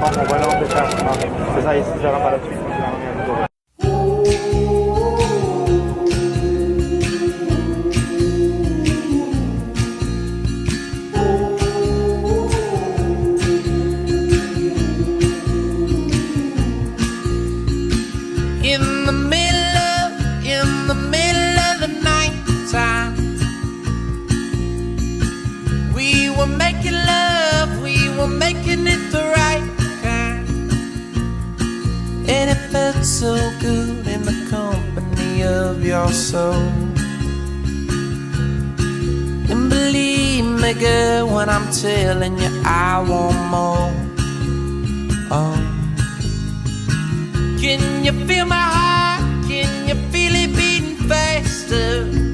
Vamos, on va l'empêcher. C'est ça, il se verra par la suite quand il a remis à nouveau. In the middle of the night time, we were making love, we were making it the right kind, and it felt so good in the company of your soul. And believe me, girl, when I'm telling you I want more. Oh, can you feel my heart? Can you feel it beating faster?